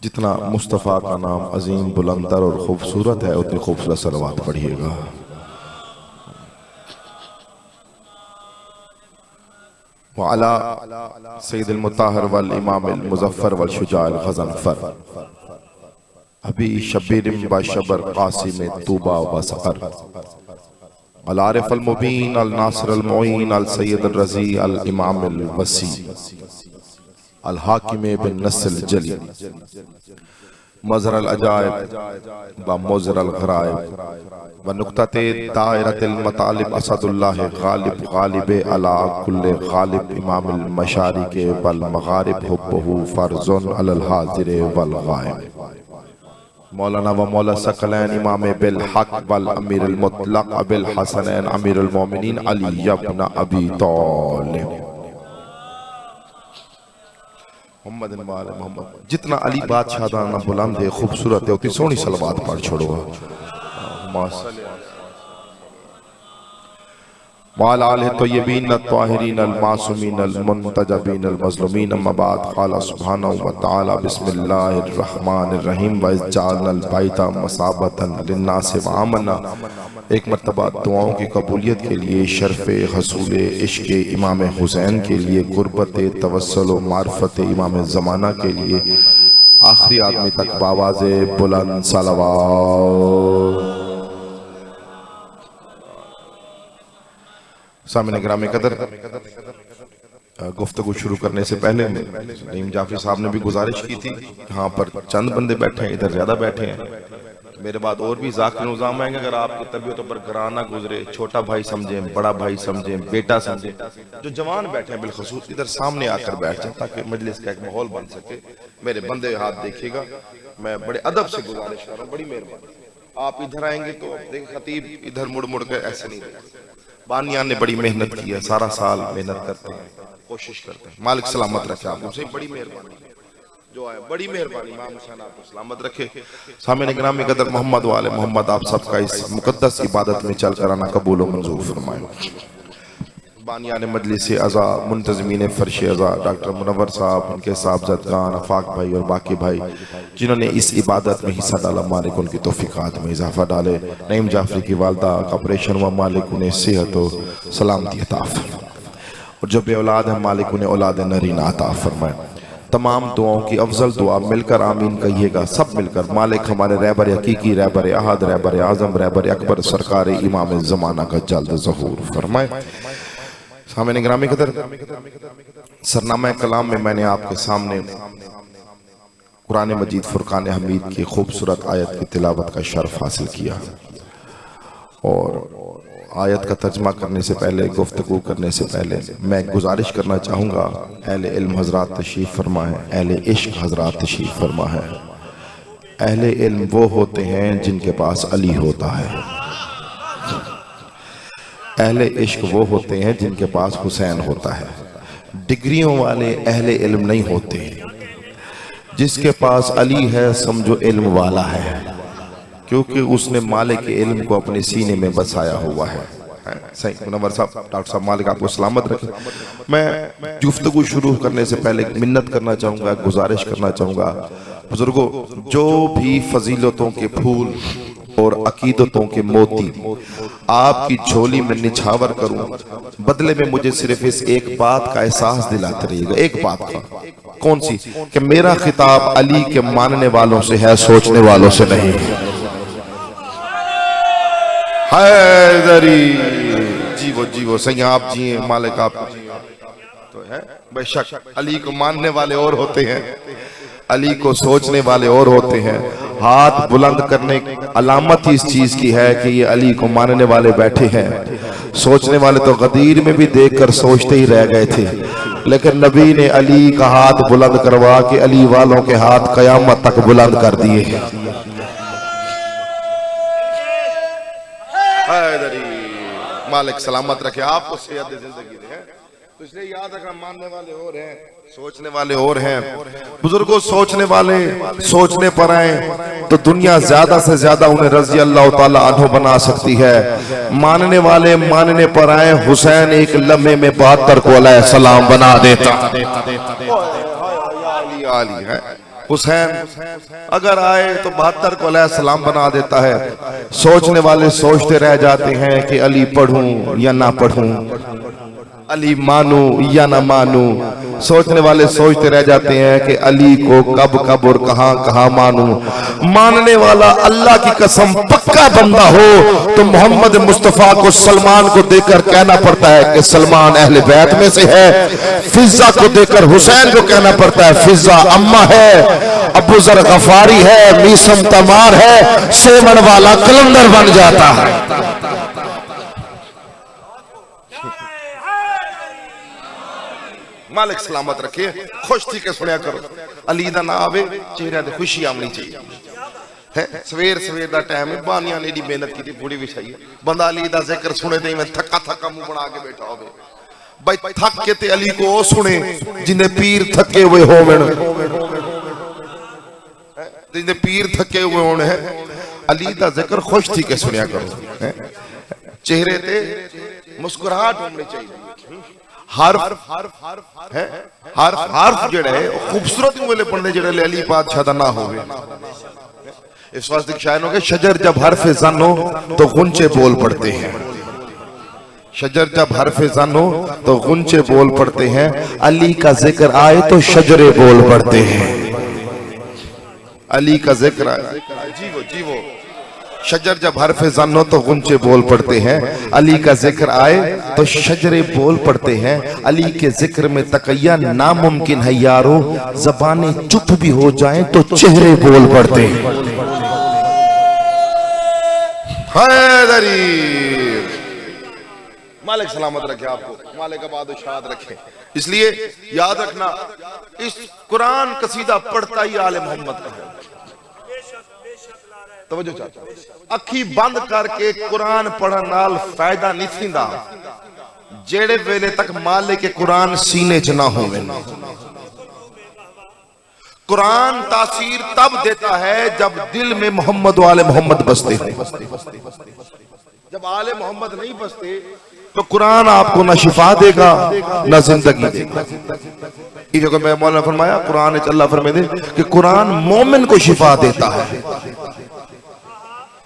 जितना मुस्तफ़ा का नाम अजीम बुलंदर और खूबसूरत है उतनी खूबसूरत सलवात पढ़िएगा। वअला सय्यिदिल मुत्तहर वल इमामिल मुज़फ़्फ़र वल शुजाअल ग़ज़नफ़र अबी शब्बिरिम व शबर क़ासिम तूबा व सक़र अल आरिफ़ अल मुबीन अल नासिर अल मुईन अल सय्यिद अल रज़ी अल इमाम अल वसी अल हाकिम बिन नस्ल जली मज़हर अल अजाइब व मुज़हिर अल ग़राइब व नुक़्तते दायरतिल मतालिब असदुल्लाह गालिब गालिब अला कुल्ले गालिब इमाम अल मशारिक़ वल मग़ारिब हुब्बुहु फ़र्ज़ुन अलल हाज़िर वल गाइब मौलाना व मौला सकलैन इमाम बिल हक वल अमीर अल मुतलक अबिल हसनैन अमीर अल मोमिनीन अली इब्न अबी तालिब मोहम्मद मोहम्मद। जितना अली बादशाह दा नाम बुलंद है खूबसूरत है उतनी सोहनी सलवात पढ़ छोड़ो। वाल आले तय्यबीन अत्ताहिरीन अल मासूमीन अल मुंतजबीन अल मज़लूमीन अम्मा बाद क़ाला सुब्हानहु व तआला बिस्मिल्लाहिर रहमानिर रहीम व जअलनल बैता मसाबतन लिन्नासि व आमना। एक मर्तबा दुआओं की कबूलियत के लिए शर्फ़ हसूल इश्क़ इमाम हुसैन के लिए गुर्बत तवस्सुल व मार्फत इमाम ज़माना के लिए आखिरी आदमी तक बावाज़े बुलंद सलवात। सामने ग्रामे कदर गुफ्तगू शुरू करने से पहले नईम जाफरी साहब ने भी गुजारिश की थी, यहाँ पर चंद बंदे बैठे हैं, इधर ज्यादा बैठे हैं, मेरे बाद और भी ज़ाकिर निज़ाम आएंगे। अगर आपकी तबीयतों पर घराना गुजरे, छोटा भाई समझें, बड़ा भाई समझें, बेटा समझें, जो जवान बैठे हैं बिलखुसूस इधर सामने आकर बैठ जाए ताकि मजलिस का एक माहौल बन सके। मेरे बंदे हाथ देखिएगा, मैं बड़े अदब से गुजारिश कर रहा हूँ, बड़ी मेहरबानी। आप इधर आएंगे तो देखिए खतीब इधर मुड़ मुड़ कर ऐसे नहीं देखते। बानिया ने बड़ी मेहनत की है, सारा साल मेहनत करते हैं, कोशिश करते हैं। मालिक सलामत रखे आप, उनसे बड़ी मेहरबानी जो आए, बड़ी मेहरबानी। इमाम हुसैन आपको सलामत रखे। सामने ग्रामी कदर मोहम्मद वाले मोहम्मद, आप सबका इस मुकद्दस इबादत में चल कर आना कबूल व मंजूर फरमाए। बानिया ने मजलिस अज़ा मुंतज़मीन फ़र्श अज़ा डॉक्टर मुनव्वर साहब, उनके साहबज़दगान अफाक भाई और बाकी भाई जिन्होंने इस इबादत में हिस्सा डाला, मालिक उनकी तौफ़ीक़ात में इजाफ़ा डाले। नईम जाफरी की वालदा का ऑपरेशन हुआ, मालिक उन्हें सेहत व सलामती अता फरमाए, और जो बे औलाद है मालिक उन्हें औलाद नरीना अता फरमाए। तमाम दुआओं की अफजल दुआ मिलकर आमीन कहिएगा, सब मिलकर। मालिक हमारे रहबर हकीकी, रहबर अहद, रहबर आज़म, रहबर अकबर सरकार इमाम ज़माना का जल्द ज़हूर फरमाए। सामने ग्रामी कदर सरनामा कलाम में मैंने आपके सामने कुरान मजीद फुरकान हमीद की खूबसूरत आयत की तिलावत का शर्फ हासिल किया, और आयत का तर्जमा करने से पहले, गुफ्तगू करने से पहले मैं गुजारिश करना चाहूँगा, अहले इल्म हजरात तशरीफ़ फरमा है, अहले इश्क हजरात तशरीफ़ फरमा है। अहले इल्म वो होते हैं जिनके पास अली होता है, अहले इश्क वो होते हैं जिनके पास हुसैन होता है। डिग्रियों वाले अहले इल्म नहीं होते, जिसके पास अली है समझो इल्म वाला है, क्योंकि उसने मालिक इल्म को अपने सीने में बसाया हुआ है। सही मुनव्वर साहब, डॉक्टर साहब, मालिक आपको सलामत रखे। मैं गुफ्तगू शुरू करने से पहले मिन्नत करना चाहूँगा, गुजारिश करना चाहूँगा, बुजुर्गों, जो भी फजीलतों के फूल और अकीदतों के मोती आपकी झोली में निछावर करूं, बदले में मुझे सिर्फ इस एक बात का एहसास दिलाते रहिएगा। एक बात का, कौन सी? कि मेरा खिताब अली के मानने वालों से है, सोचने वालों से नहीं। हैदरी जीवो जीवो, सही आप जिए, मालिक आप तो है। बेशक अली को मानने वाले और होते हैं, अली को सोचने वाले और होते हैं। हाथ बुलंद करने की अलामत ही इस चीज की है कि ये अली को मानने वाले बैठे हैं। सोचने वाले तो गदीर में भी देखकर सोचते ही रह गए थे, लेकिन नबी ने अली का हाथ बुलंद करवा के अली वालों के हाथ कयामत तक बुलंद कर दिए। मालिक सलामत रखे, आपको सेहत जिंदगी दे। तो इसलिए याद रखना, मानने वाले और हैं, सोचने वाले और हैं। बुजुर्गों, सोचने वाले सोचने पर आए तो दुनिया ज्यादा से ज्यादा उन्हें रजी अल्लाह ताला अन्हु बना सकती है। मानने वाले मानने पर आए, हुसैन एक लम्हे में 72 को अलैहिस्सलाम बना देता। हुसैन अगर आए तो 72 को अलैहिस्सलाम बना देता है। सोचने वाले सोचते रह जाते हैं कि अली पढ़ूं या ना पढ़ूं, अली मानू या ना मानू। सोचने वाले सोचते रह जाते हैं कि अली को कब कब और कहां कहां मानू। मानने वाला अल्लाह की कसम पक्का बंदा हो तो मोहम्मद मुस्तफा को सलमान को देकर कहना पड़ता है कि सलमान अहले बैत में से है। फिजा को देकर हुसैन को कहना पड़ता है फिजा अम्मा है। अबू जर गफारी है, मीसम तमार है, सेवन वाला कलंदर बन जाता है। मालिक सलामत रखे, खुश थी के सुनिया करो। अली दा ना आवे चेहरे ते खुशी आनी चाहिए है। सवेर सवेर दा टाइम है, बानिया ने एडी मेहनत की पूरी विछाई है। बंदा अली दा जिक्र सुने ते मैं थका थका मुंह बना के बैठा होवे। भाई थक के ते अली को सुने जिन्हें पीर थके हुए होवन, जिन्हें पीर थके हुए होने है। अली दा जिक्र खुश थी के सुनिया करो, चेहरे ते मुस्कुराहट होनी चाहिए। हर्फ जेड़ा है खूबसूरत वेले पढ़ने जेड़े अली बादशाह दा ना होवे। इस वास्ते शायर हो गए शजर जब हर्फ जन हो तो गुंचे बोल पड़ते हैं। शजर जब हर्फ जन हो तो गुंचे बोल पड़ते हैं। अली का जिक्र आए तो शजरे बोल पड़ते हैं। अली का जिक्र आए जीवो जीवो। शजर जब हर्फ जन हो तो गुंचे बोल पड़ते हैं। अली का जिक्र आए तो शजरे बोल पड़ते हैं। अली के जिक्र में तकैया नामुमकिन है यारो, ज़बानें चुप भी हो जाएं तो चेहरे बोल पड़ते हैं। हैदरी मालिक सलामत रखे आपको, मालिक आबाद शाद रखे। इसलिए याद रखना इस कुरान कसीदा पढ़ता ही आले मोहम्मद का है। तवज्जो चाचा, अखी बंद करके कुरान पढ़न नाल फायदा नहीं थींदा जेड़े वेले तक मालिक के कुरान सीने च ना होवे। कुरान तासीर तब देता है जब दिल में मोहम्मद वाले मोहम्मद बसते हैं। जब आले मोहम्मद नहीं बसते तो कुरान आपको ना शिफा देगा ना जिंदगी देगा। ये जो मैं मौलाना फरमाया कुरान अल्लाह फरमाए दे कि कुरान मोमिन को शिफा देता है।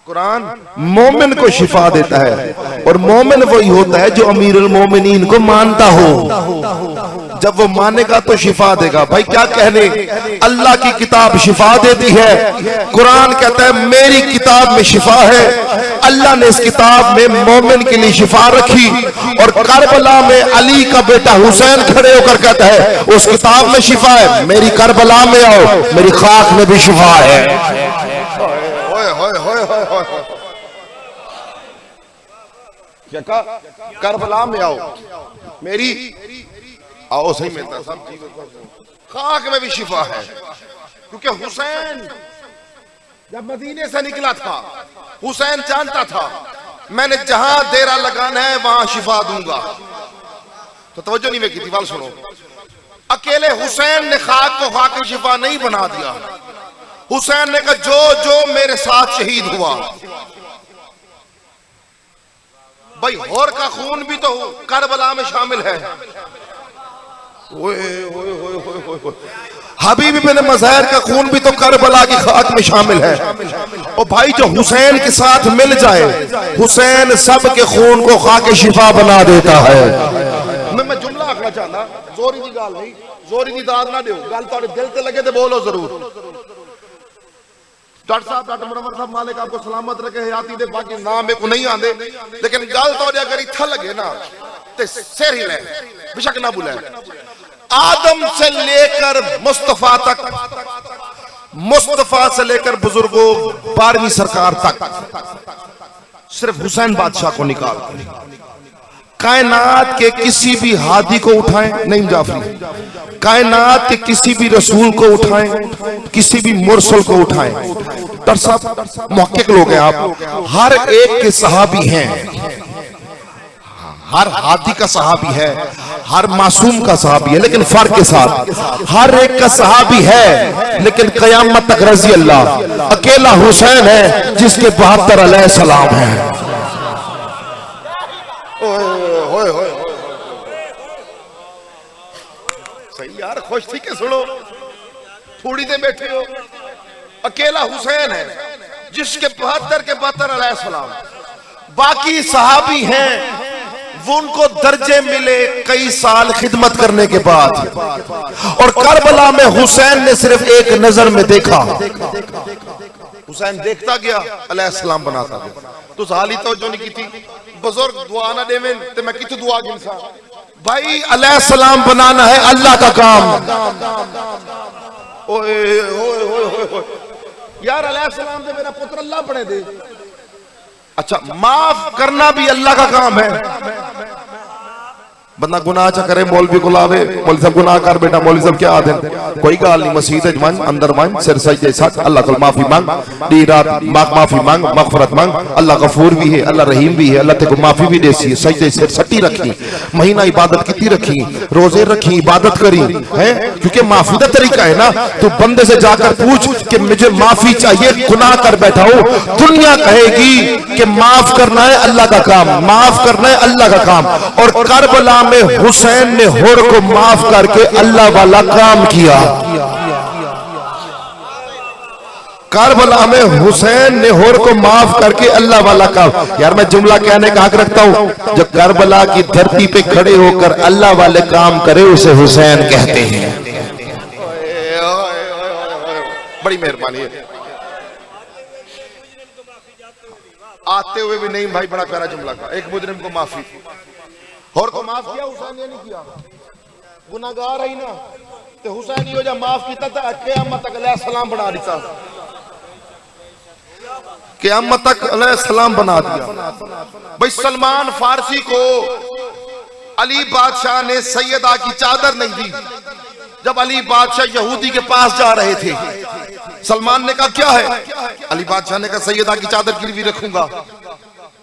कुरान मोमिन को शिफा देता है और मोमिन वही होता है जो अमीरुल मोमिनीन को मानता हो। जब वो मानेगा तो शिफा देगा। भाई क्या कहने, अल्लाह की किताब शिफा देती है। कुरान कहता है मेरी किताब में शिफा है। अल्लाह ने इस किताब में मोमिन के लिए शिफा रखी। और करबला में अली का बेटा हुसैन खड़े होकर कहता है उस किताब में शिफा है, मेरी करबला में आओ, मेरी खाक में भी शिफा है। क्या कहा? करबला में आओ, मेरी आओ सही मिलता सब खाक में भी शिफा है। क्योंकि हुसैन जब मदीने से निकला था, हुसैन जानता था मैंने जहां डेरा लगाना है वहां शिफा दूंगा। तो तवज्जो नहीं में की थी, सुनो। अकेले हुसैन ने खाक को खाक शिफा नहीं बना दिया। हुसैन ने कहा जो जो मेरे साथ शहीद हुआ, भाई होर का खून भी तो करबला में शामिल है। हबीब इब्न मज़हर का खून भी तो करबला की खाक में शामिल है। और भाई जो हुसैन के साथ मिल जाए, हुसैन सब के खून को खाके शिफा बना देता है। मैं जुमला आखना चाहता, जोरी की गाल नहीं, जोरी की दाद ना दो, गल तो दिल से लगे तो बोलो जरूर। डॉक्टर साहब, डॉक्टर मुनव्वर साहब मालिक आपको सलामत रखे, हयाती दे, बाकी नाम मेरे को नहीं आंदे, लेकिन गल तो अगर इत्था लगे ना ते सिर ही ले, बेशक ना भूले। आदम से लेकर मुस्तफा तक, मुस्तफा से लेकर बुजुर्गों 12वीं सरकार तक सिर्फ हुसैन बादशाह को निकाल कायनात के किसी भी हादी को उठाएं, नहीं जाफरी, कायनात के किसी भी रसूल को उठाएं, किसी भी मुरसल को उठाएं। डॉक्टर साहब मुहक्किक लोग हैं आप, हर एक के सहाबी हैं, हर हादी का सहाबी है, हर मासूम का सहाबी है, लेकिन फर्क के साथ हर एक का सहाबी है, लेकिन कयामत तक रजी अल्लाह अकेला हुसैन है जिसके 72 अलैहिस्सलाम है। सही यार, खुश थी के सुनो। थोड़ी देर बैठे हो। अकेला हुसैन है जिसके 72 के 72 अलैहिस्सलाम, बाकी सहाबी हैं वो उनको दर्जे मिले कई साल खिदमत करने के बाद, और करबला में हुसैन ने सिर्फ एक नजर में देखा, हुसैन देखता गया, अलैहिस्सलाम बनाता गया। तो हाली तवज्जो नहीं की थी, बुजुर्ग दुआ ना देवें ते मैं कितु दुआ गिनसा। भाई अलैहिस्सलाम बनाना है अल्लाह का काम। ओए ओए ओए ओए यार, अलैहिस्सलाम से मेरा पुत्र अल्लाह बने दे। अच्छा, माफ करना भी अल्लाह का काम है। बंदा गुनाह चा करे, मौलवी को लावे, मौलवी साहब गुनाह कर बेटा, मौलवी साहब क्या आदत, कोई गाल नहीं, मस्जिद मन अंदर मन सिर सजदे सच, अल्लाह को माफी मांग, दी रात माफी मांग, मगफरत मांग। अल्लाह गफूर भी है, अल्लाह रहीम भी है, अल्लाह तेको माफी भी देसी है। सजदे सिर सट्टी रखी, महीना इबादत कितनी रखी, रोजे रखी, इबादत करी है, क्योंकि माफी का तरीका है ना। तो बंदे से जाकर पूछ कि मुझे माफी चाहिए, गुनाह कर बैठा हो, दुनिया कहेगी कि माफ करना है अल्लाह का काम, माफ करना है अल्लाह का काम। और करबला में हुसैन ने होर को माफ करके अल्लाह वाला काम किया। करबला में हुसैन ने होर को माफ करके अल्लाह वाला काम। यार मैं जुमला कहने का हक रखता हूं, जो करबला की धरती पे खड़े होकर अल्लाह वाले काम करे उसे हुसैन कहते हैं। बड़ी मेहरबानी है। आते हुए भी नहीं भाई, बड़ा प्यारा जुमला का। एक मुजरिम को माफी, और को माफ किया, हुसैन ने नहीं किया। गुनाहगार है ना, तो हुसैन ही हो जा माफ किया था, क़यामत तक अलैहिस्सलाम बना दिया, क़यामत तक अलैहिस्सलाम बना दिया। भाई सलमान फारसी को अली बादशाह ने सैयदा की चादर नहीं दी। जब अली बादशाह यहूदी के पास जा रहे थे, सलमान ने कहा क्या है? अली बादशाह ने कहा सैयदा की चादर गिरवी रखूंगा।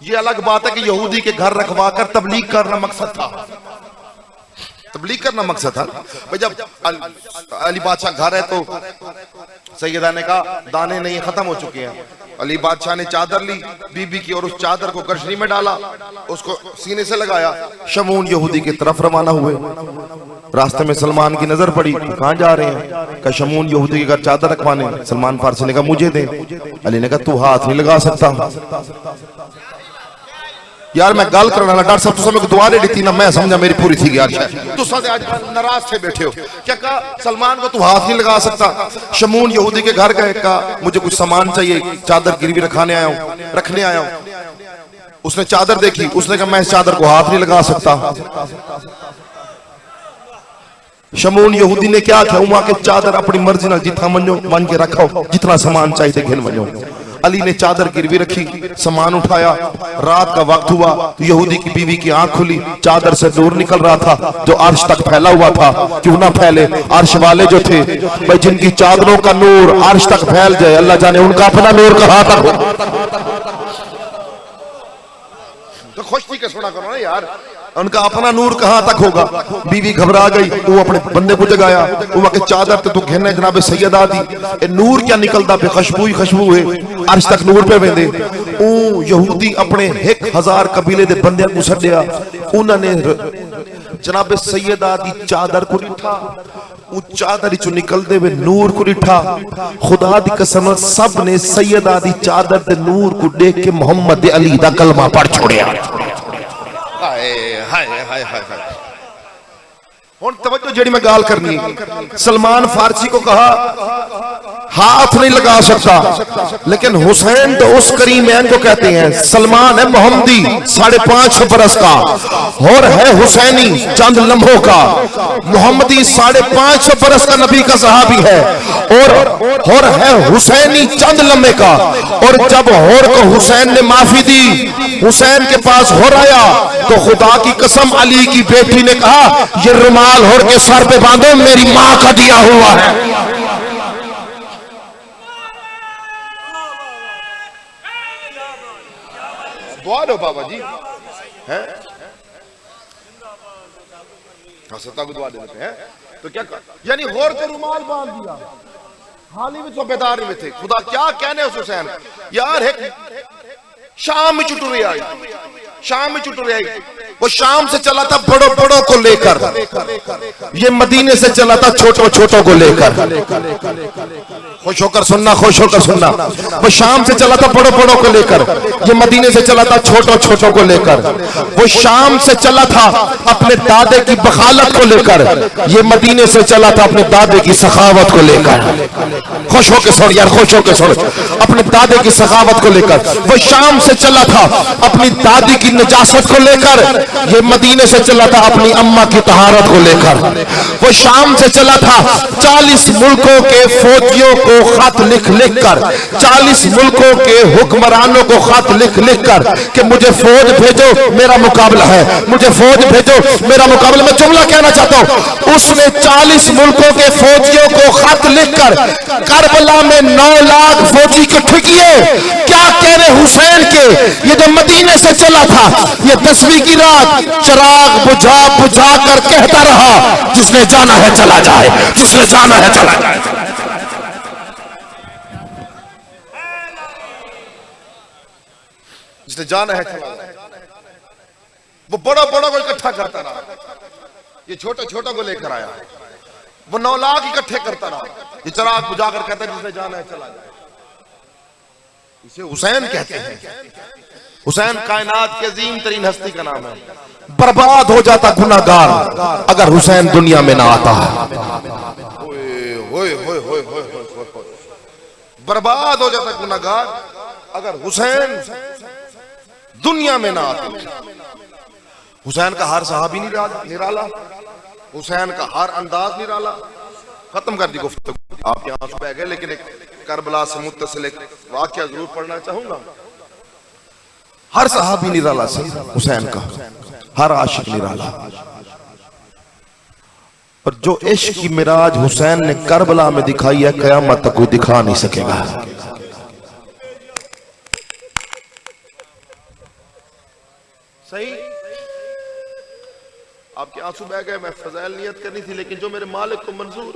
ये अलग बात है कि यहूदी के घर रखवा कर तबलीग करना मकसद था, तबलीग करना मकसद था। भाई जब अली बादशाह घर है तो सैयदा ने कहा दाने नहीं खत्म हो चुके हैं। अली बादशाह ने चादर ली बीबी की और उस चादर को गठरी में डाला, उसको सीने से लगाया, शमून यहूदी की तरफ रवाना हुए। रास्ते में सलमान की नजर पड़ी, कहां जा रहे हैं? का शमून यहूदी के घर चादर रखवाने। सलमान फारसी ने कहा मुझे दे। अली ने कहा तू हाथ नहीं लगा सकता। यार मैं गल करना डॉक्टर साहब तुसा मेरे को दुआ दे दी ना, मैं समझा मेरी पूरी थी। यार तुसा आज नाराज से बैठे हो क्या? कहा सलमान को तू हाथ नहीं लगा सकता। शमून यहूदी के घर गए, कहा मुझे कुछ सामान चाहिए, चादर गिरवी रखने आया हूं। उसने चादर देखी, उसने कहा मैं इस चादर को हाथ नहीं लगा सकता। शमून यहूदी ने क्या किया? वहां के चादर अपनी मर्जी ना जितना मनो मन के रखो, जितना सामान चाहिए घिन मनो। अली ने चादर गिरवी रखी, सामान उठाया। रात का वक्त हुआ तो यहूदी की बीवी की आंख खुली, चादर से नूर निकल रहा था जो अर्श तक फैला हुआ था। क्यों ना फैले, अर्श वाले जो थे भाई, जिनकी चादरों का नूर अर्श तक फैल जाए, अल्लाह जाने उनका अपना नूर कहां तक हो। तो खुश थी के सुना करो ना यार, उनका अपना नूर कहां तक होगा। बीवी घबरा गई, वो अपने बंदे को जगाया, वो के चादर तो घेने जनाबे सैयदा दी, ए नूर क्या निकलता पे, खुशबू ही खुशबू है, अर्श तक नूर पे वेंदे। ओ यहूदी अपने 1000 कबीले दे बंदे को सड्या, उन्होंने जनाबे सैयदा दी चादर को डिठा, वो चादर चो निकलते हुए नूर को डिठा। खुदा दी कसम सब ने सैयदा दी चादर ते नूर को देख के मोहम्मद अली दा कलमा पढ़ छोड़िया। हाय हाय हाय हाय। हुन तवज्जो जेड़ी मैं गाल करनी, सलमान फारसी को कहा हाथ नहीं लगा सकता, लेकिन हुसैन तो उस करीमैन को कहते हैं। सलमान है मोहम्मदी 550 बरस का, और है हुसैनी चंद लम्हों का। मोहम्मदी 550 बरस का नबी का सहाबी है, और है हुसैनी चंद लम्हे का। और जब होर को हुसैन ने माफी दी, हुसैन के पास होर आया तो खुदा की कसम अली की बेटी ने कहा ये रुमाल होर के सर पे बांधो, मेरी मां का दिया हुआ है। दुआ दो बाबा जी, हैं सत्ता को दुआ देते हैं। तो क्या यानी होर को रुमाल बांध दिया, हाली में तो बेदारी में थे। खुदा क्या कहने उस हुसैन यार। एक शाम में चुटुरे आई, शाम में चुटुरे आई, वो शाम से चला था बड़ों बड़ों को लेकर, ये मदीने से चला था छोटों छोटों को लेकर। खुश होकर सुनना, खुश होकर सुनना। वो शाम से चला था बड़ों बड़ों को लेकर, ये मदीने से चला था छोटों छोटों को लेकर। वो शाम से चला था अपने दादे की बखालत को लेकर, ये मदीने से चला था अपने दादे की सखावत को लेकर। खुश होकर सुन यार, खुश होकर सुन, अपने दादे की सखावत को लेकर। वो शाम से चला था अपनी दादी की नजासत को लेकर, ये मदीने से चला था अपनी अम्मा की तहारत को लेकर। वो शाम से चला था 40 मुल्कों के फौजियों को खत लिख लिख कर, 40 मुल्कों के हुक्मरानों को खत लिख लिख कर कि मुझे फौज भेजो मेरा मुकाबला है, मुझे फौज भेजो मेरा मुकाबला। मैं जुमला कहना चाहता हूं, उसने 40 मुल्कों के फौजियों को खत लिख कर करबला में 9 लाख फौजी इकट्ठे किए। क्या कह रहे हुसैन के, ये जो मदीने से चला था, ये 10वीं की रात चिराग बुझा बुझा कर कहता रहा, जिसने जाना है चला जाए, जिसने जाना है चला जाए। जिसने जाना है चला जाए। वो बड़ा बड़ा को इकट्ठा करता रहा, ये छोटा छोटा को लेकर आया। वो 9 लाख इकट्ठे करता रहा, ये चिराग बुझा कर कहता है जिसने जाना है चला जाए। इसे हुसैन कहते हैं। हुसैन कायनात के अजीम तरीन हस्ती का नाम है। बर्बाद हो जाता गुनाहगार अगर हुसैन दुनिया में ना आता। बर्बाद हो जाता गुनाहगार अगर हुसैन दुनिया में ना आते। हुसैन का हर सहाबी निराला, हुसैन का हर अंदाज निराला। खत्म कर दी गुफ्तगू, आप यहाँ से बह गए, लेकिन एक करबला से मुत्तसिल एक वाकया जरूर पढ़ना चाहूंगा। हर सहाबी निराला से हुसैन का, हर आशिक निराला। और जो इश्क की मिराज हुसैन ने करबला में दिखाई है, कयामत तक कोई दिखा नहीं सकेगा। सही, आपके आंसू बह गए। मैं फजाइल नियत करनी थी, लेकिन जो मेरे मालिक को मंजूर।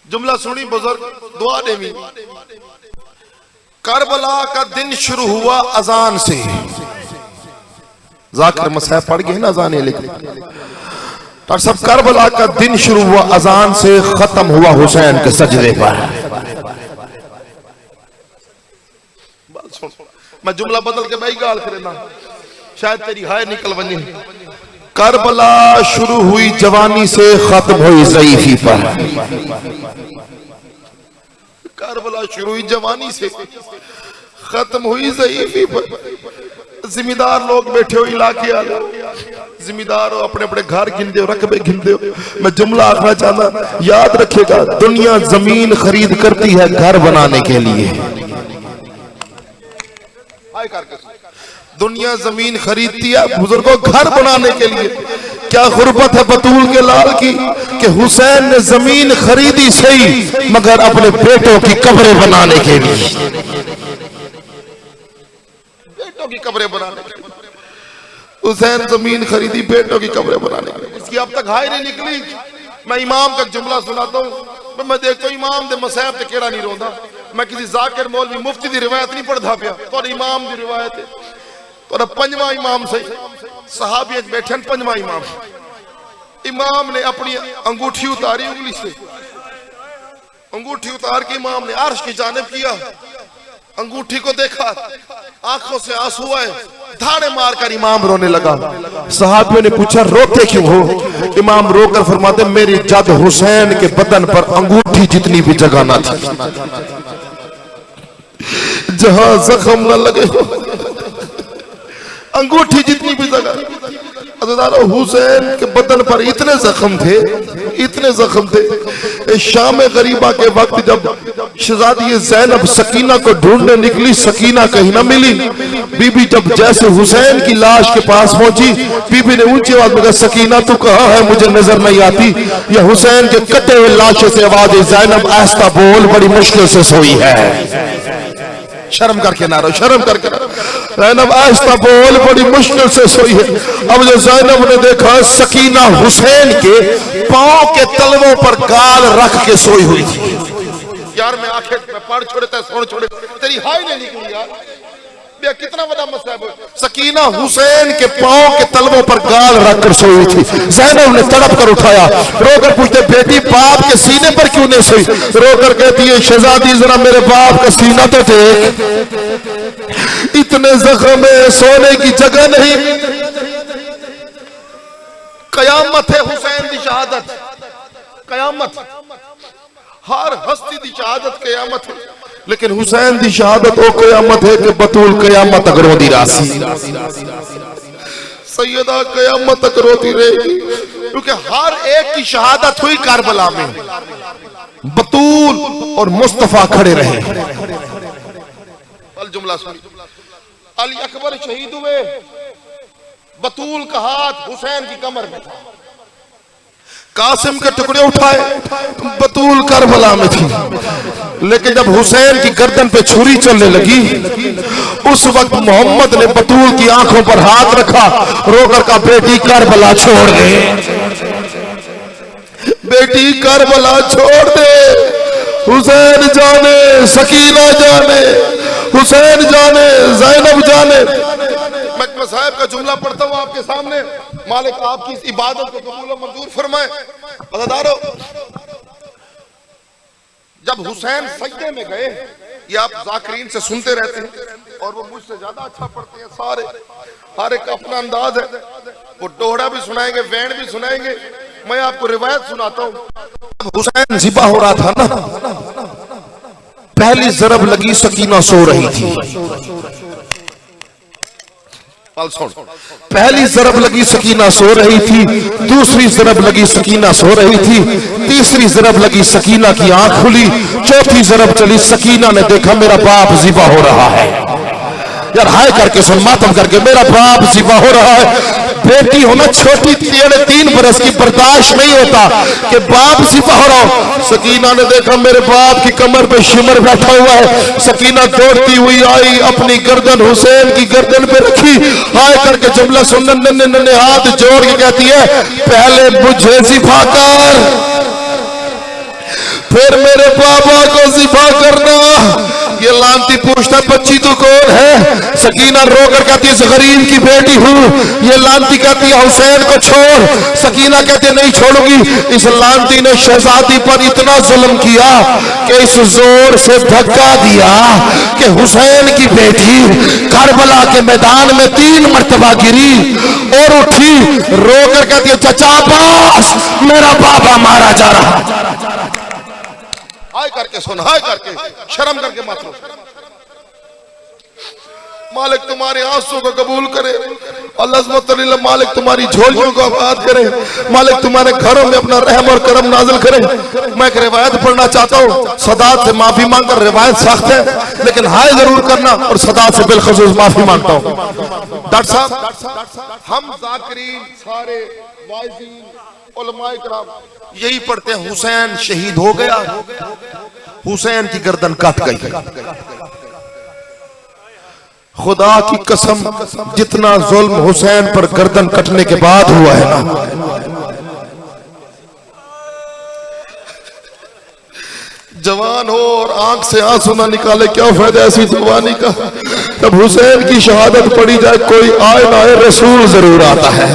जुमला सुनी बुजुर्ग, दुआ देवी। करबला का दिन शुरू हुआ अजान से। जाकिर मसाहब पढ़ गए ना अजान, लेकिन और सब करबला का दिन शुरू हुआ अजान से, खत्म हुआ हुसैन के सजदे पर। मैं जुमला बदल के भाई गाल करेना, शायद तेरी हाय निकल बनी। करबला शुरू हुई जवानी से, खत्म हुई ज़ईफी पर। करबला शुरू हुई जवानी से, खत्म हुई ज़ईफी पर। जिम्मेदार लोग बैठे हो इलाके वाले, जिम्मेदार हो, अपने अपने घर गिनते हो, रकबे गिनते हो। मैं जुमला आखना चाहता, याद रखिएगा, दुनिया जमीन खरीद करती है घर बनाने के लिए। दुनिया जमीन खरीदती है बुजुर्गों घर बनाने के लिए। क्या गुर्बत है बतूल के लाल की कि हुसैन ने जमीन खरीदी सही, मगर अपने बेटों की कब्रें बनाने के लिए, बेटों की कब्रें बनाने के लिए हुसैन जमीन खरीदी, बेटों की कब्रें बनाने के लिए। इसकी अब तक हाय नहीं निकली। मैं इमाम का जुमला सुनाता हूँ, मैं देखता हूँ इमाम दे मसाहब ते केड़ा नहीं रोंदा। मैं किसी जाकिर मौलवी मुफ्ती दी रिवायत नहीं पढ़ता पिया, तो इमाम दी रिवायत है। तो पंजवा इमाम सही, सहाबी बैठे पंजवा इमाम। इमाम ने अपनी अंगूठी उतारी, उंगली से अंगूठी उतार के इमाम ने अर्श की जानिब किया, अंगूठी को देखा, आंखों से आंसू आए, धाड़े मारकर इमाम रोने लगा। सहाबियों ने पूछा रोते क्यों हो? इमाम रोकर फरमाते, मेरी जद हुसैन के बदन पर अंगूठी जितनी भी जगह ना थी, जहां जख्म न लगे, अंगूठी जितनी भी जगह। हुसैन के बदन पर इतने जख्म थे, इतने जख्म थे। शाम गरीबा के वक्त जब शहजादी ज़ैनब सकीना को ढूंढने निकली, सकीना कहीं ना मिली। बीबी जब जैसे हुसैन की लाश के पास पहुंची, बीबी ने ऊंची आवाज में कहा, सकीना तू कहाँ है, मुझे नजर नहीं आती। यह हुसैन के कटे हुए लाशों से आवाज, ज़ैनब आहिस्ता बोल, बड़ी मुश्किल से सोई है। शर्म करके ना रो, शर्म करके ना रो। ज़ैनब आहिस्ता बोल, बड़ी मुश्किल से सोई है। अब जो ज़ैनब ने देखा, सकीना हुसैन के पांव के तलवों पर गाल रख के सोई हुई थी। यार मैं आखिर में पढ़ छोड़ता, सुन छोड़े, तेरी हाय नहीं निकली यार। कितना बड़ा मसला है। सकीना हुसैन के पांव के तलवों पर गाल रखकर सोई थी। ज़ैनब ने तड़प कर उठाया, रोकर पूछते बेटी बाप के सीने पर क्यों नहीं सोई? रोकर कहती है शहजादी जरा मेरे बाप का सीना तो देख, इतने जख्म है सोने की जगह नहीं। कयामत है हुसैन की शहादत, कयामत हर हस्ती की शहादत कयामत है, लेकिन हुसैन की शहादत वो कयामत है कि बतूल कयामत तक रोती रासी, सैयदा कयामत तक रोती रहेगी, क्योंकि हर एक की शहादत हुई करबला में। बतूल और मुस्तफा खड़े रहे। जुमला सुन, अली अकबर शहीद हुए, बतूल का हाथ हुसैन की कमर में था, कासिम के टुकड़े उठाए, बतूल करबला में थी, लेकिन जब हुसैन की गर्दन पे छुरी चलने लगी उस वक्त मोहम्मद ने बतूल की आंखों पर हाथ रखा, रोकर का बेटी करबला छोड़ दे, बेटी करबला छोड़ दे, हुसैन जाने, सकीना जाने, हुसैन जाने, ज़ैनब जाने। मैं साहब का जुमला पढ़ता हूं आपके सामने, मालिक आपकी इस इबादत को कबूल और मंजूर फरमाए। अज़ादारो, जब हुसैन सजदे में गए, ये आप जाकिरीन से सुनते रहते हैं और वो मुझसे ज्यादा अच्छा पढ़ते हैं, सारे हर एक अपना अंदाज है, वो दोहरा भी सुनाएंगे, वैन भी सुनाएंगे। मैं आपको रिवायत सुनाता हूं। हुसैन ज़िबा हो रहा था ना, पहली ज़रब लगी सकीना सो रही थी, पहली ज़रब लगी सकीना सो रही थी, दूसरी ज़रब लगी सकीना सो रही थी, तीसरी ज़रब लगी सकीना की आंख खुली, चौथी ज़रब चली, सकीना ने देखा मेरा बाप ज़िबा हो रहा है। यार हाय करके सुन, मातम करके, मेरा बाप ज़िबा हो रहा है। बेटी होना छोटी 3 बरस की, बर्दाश्त नहीं होता कि बाप ज़िबा हो रहा हो। सकीना ने देखा मेरे बाप की कमर पे शिमर बैठा हुआ है। सकीना दौड़ती हुई आई, अपनी गर्दन हुसैन की गर्दन पे रखी, हाय करके जुमला सुन, नन्हे नन्हे हाथ जोड़ के कहती है पहले मुझे ज़िबा कर, फिर मेरे बाबा को ज़िबा करना। ये लानती पूछता बच्ची तू कौन है? सकीना रोकर कहती है गरीब की बेटी हूँ। ये लानती कहती है हुसैन को छोड़। सकीना कहती है नहीं छोड़ूंगी। इस लानती ने शहजादी पर इतना जुल्म किया कि इस जोर से धक्का दिया कि हुसैन की बेटी करबला के मैदान में 3 मर्तबा गिरी और उठी, रोकर कहती है चचा अब्बास मेरा बाबा मारा जा रहा। हाय करके सुन, हाय करके, शर्म करके मत रो। मालिक तुम्हारे आंसू को कबूल करे, अल्लाह मालिक तुम्हारी झोलियों को आबाद करे, मालिक तुम्हारे घरों में अपना रहम और करम नाजिल करे। मैं एक रिवायत पढ़ना चाहता हूँ, सदात से माफी मांगकर, रिवायत सख्त है लेकिन हाय जरूर करना, और सदात से बिलखसूस माफी मांगता हूँ। डॉक्टर साहब, हम जाकिरीन सारे वाइज़ीन उलमाए किराम यही पढ़ते हैं हुसैन शहीद हो गया, हुसैन की गर्दन कट गई। खुदा की कसम जितना जुल्म हुसैन पर गर्दन कटने के बाद हुआ है ना, जवान हो और आंख से आंसू ना निकाले क्या फायदा ऐसी जवानी का। जब हुसैन की शहादत पड़ी जाए, कोई आए ना आए रसूल जरूर आता है,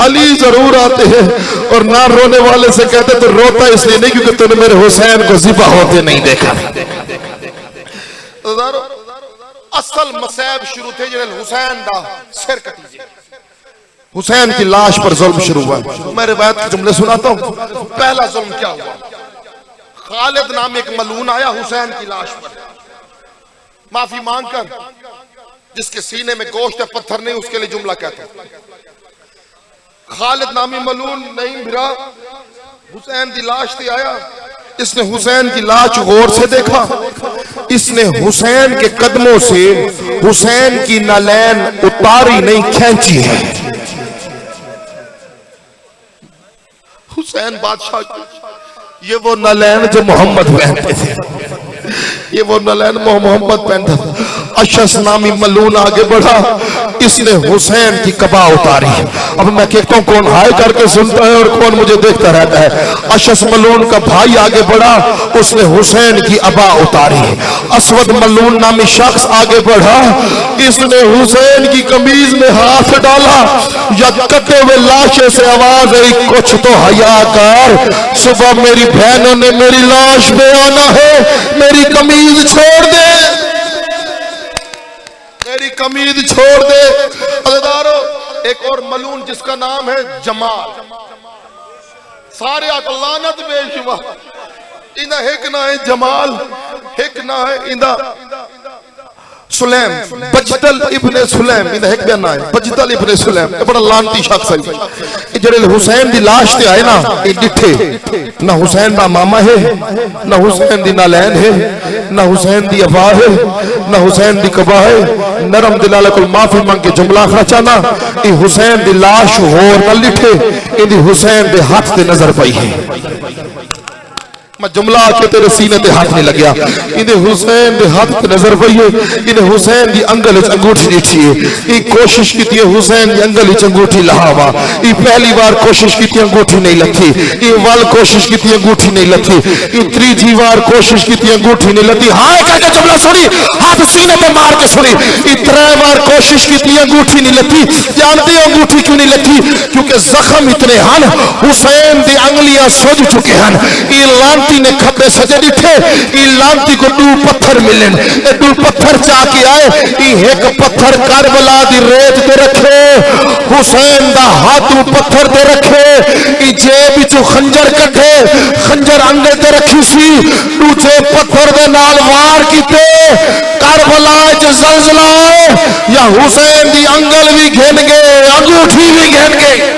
अली जरूर आते हैं, और ना रोने वाले से कहते तो रोता इसलिए नहीं क्योंकि तूने मेरे हुसैन को ज़िबा होते नहीं देखा। असल मसैब शुरू थे जब हुसैन दा सिर कटी, हुसैन की लाश पर जुल्म शुरू हुआ। मैं रिवायत के जुमले सुनाता हूँ। पहला जुल्म क्या हुआ, खालिद नाम एक मलून आया हुसैन की लाश पर, माफी मांगकर, जिसके सीने में गोश्त है पत्थर नहीं, उसके लिए जुमला कहते हैं। खालिद नामी मलून नहीं भिरा, हुसैन की लाश से आया, इसने हुसैन की लाश गौर से देखा, इसने हुसैन के कदमों से हुसैन की नलैन उतारी नहीं खींची है। हुसैन बादशाह ये वो नलैन जो मोहम्मद पहनते थे, ये वो नलैन मोहम्मद पहनता था। अशस नामी मलून आगे बढ़ा, इसने हुसैन की कबा उतारी। अब मैं कहता हूँ कौन हाय करके सुनता है और कौन मुझे देखता रहता है। अशस मलून का भाई आगे बढ़ा, उसने हुसैन की अबा उतारी। असवद मलून नामी शख्स आगे बढ़ा, इसने हुसैन की कमीज में हाथ डाला। या कटे हुए लाशे से आवाज आई, कुछ तो हया कर, सुबह मेरी बहनों ने मेरी लाश पे आना है, मेरी कमीज छोड़ दे, मेरी कमीज छोड़ दे। अज़ीज़ारो, एक और मलून जिसका नाम है जमाल, सारे लानत बेशुमा। इंदा एक ना है जमाल, एक ना है इंदा सुलैम, बजतल इब्ने सुलैम, इंदा एक बयान है बजतल इब्ने सुलैम। ये बड़ा लानती शख्स है। ये जेड़े हुसैन दी लाश ते आए ना, ये डिठे ना हुसैन दा मामा है, ना हुसैन दी नालैन है, ना हुसैन दी अबा है, ना हुसैन दी कबा है। नरम दिलाला को माफी मांग के जुमला खर्चाना, ये हुसैन दी लाश होर न लिठे, इंदी हुसैन दे हाथ ते नजर पई है। मैं जुमला आके तेरे सीने ते हाथ नहीं लग्या, इन्हें हुसैन दे हाथ पे नजर पई है। इन्हें हुसैन दी अंगल च अंगूठी दिठी है। ये कोशिश की थी हुसैन दी अंगल च अंगूठी लहावा। ये पहली बार कोशिश की थी, अंगूठी नहीं लथी। ये वाल कोशिश की थी, अंगूठी नहीं लथी। ये तीसरी बार कोशिश की थी, अंगूठी नहीं लथी। हाय करके जुमला सुनी, हाथ सीने पे मार के सुनी। ये 3 बार कोशिश की थी, अंगूठी नहीं लथी। जानते हो अंगूठी क्यों नहीं लथी? क्योंकि जख्म इतने हैं, हुसैन दी अंगलियां सुज चुके हैं। ये लानती ने खब्बे सजे दिखे, ई लानती को 2 पत्थर मिले। 2 पत्थर जाके आए, ई एक पत्थर करबला दी रेत ते रखे, हुसैन दा हाथ पत्थर ते रखे। ई जेब विचों खंजर कढे, खंजर अंगे ते रखी सी। दूजे पत्थर दे नाल वार कीते। करबला च ज़लज़ला आए, या हुसैन दी अंगल भी घिन गए, अंगूठी भी घिन गई।